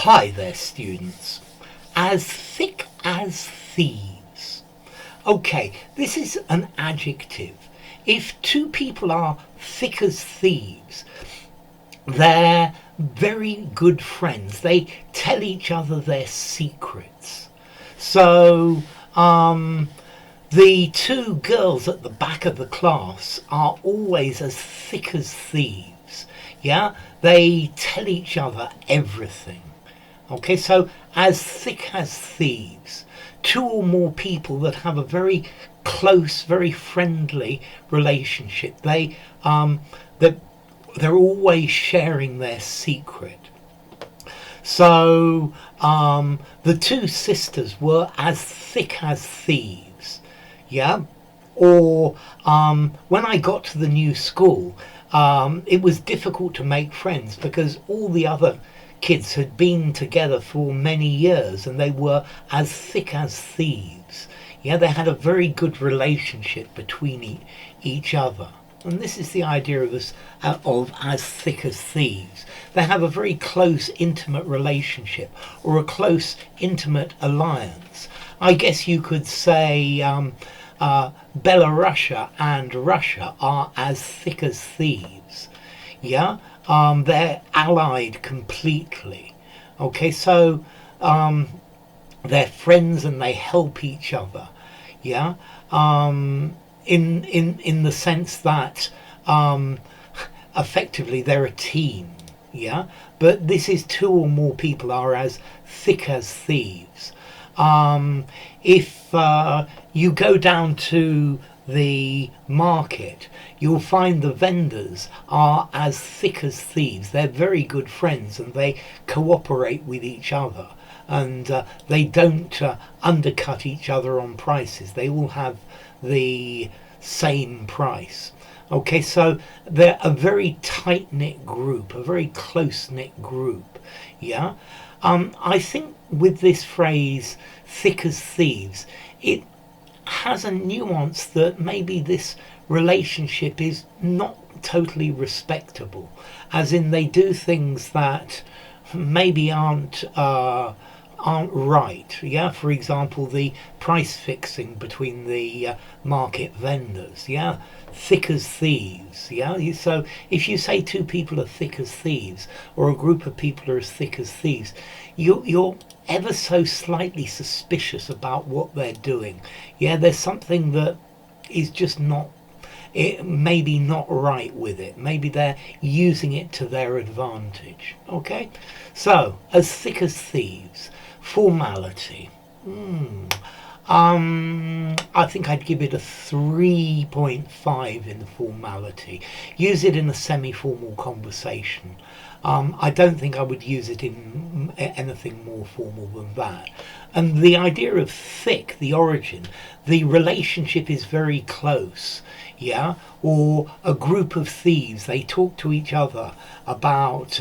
Hi there, students. As thick as thieves. Okay, this is an adjective. If two people are thick as thieves, they're very good friends. They tell each other their secrets. So, the two girls at the back of the class are always as thick as thieves. Yeah, they tell each other everything. Okay, so as thick as thieves, two or more people that have a very close, very friendly relationship. They're always sharing their secret. So the two sisters were as thick as thieves. Yeah, or when I got to the new school, it was difficult to make friends because all the other kids had been together for many years and they were as thick as thieves. Yeah, they had a very good relationship between each other. And this is the idea of as thick as thieves. They have a very close, intimate relationship or a close, intimate alliance. I guess you could say Belarusia and Russia are as thick as thieves. Yeah, they're allied completely. Okay, so they're friends and they help each other. Yeah, in the sense that effectively they're a team. Yeah, but this is two or more people are as thick as thieves. If you go down to the market, you'll find the vendors are as thick as thieves. They're very good friends and they cooperate with each other, and they don't undercut each other on prices. They all have the same price. Okay, so they're a very tight-knit group, a very close-knit group. Yeah, I think with this phrase thick as thieves, it has a nuance that maybe this relationship is not totally respectable, as in they do things that maybe aren't right. Yeah, for example, the price fixing between the market vendors. Yeah, thick as thieves. Yeah, so if you say two people are thick as thieves or a group of people are as thick as thieves, you're ever so slightly suspicious about what they're doing. Yeah, there's something that is just not, it maybe not right with it. Maybe they're using it to their advantage. Okay, so as thick as thieves. Formality. I think I'd give it a 3.5 in the formality. Use it in a semi-formal conversation. I don't think I would use it in anything more formal than that. And the idea of thick, the origin, the relationship is very close. Yeah, or a group of thieves, they talk to each other about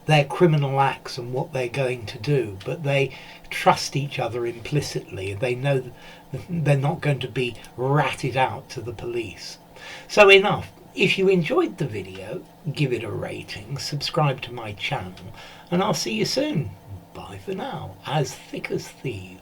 their criminal acts and what they're going to do, but they trust each other implicitly. They know that they're not going to be ratted out to the police. So enough. If you enjoyed the video, give it a rating, subscribe to my channel, and I'll see you soon. Bye for now. As thick as thieves.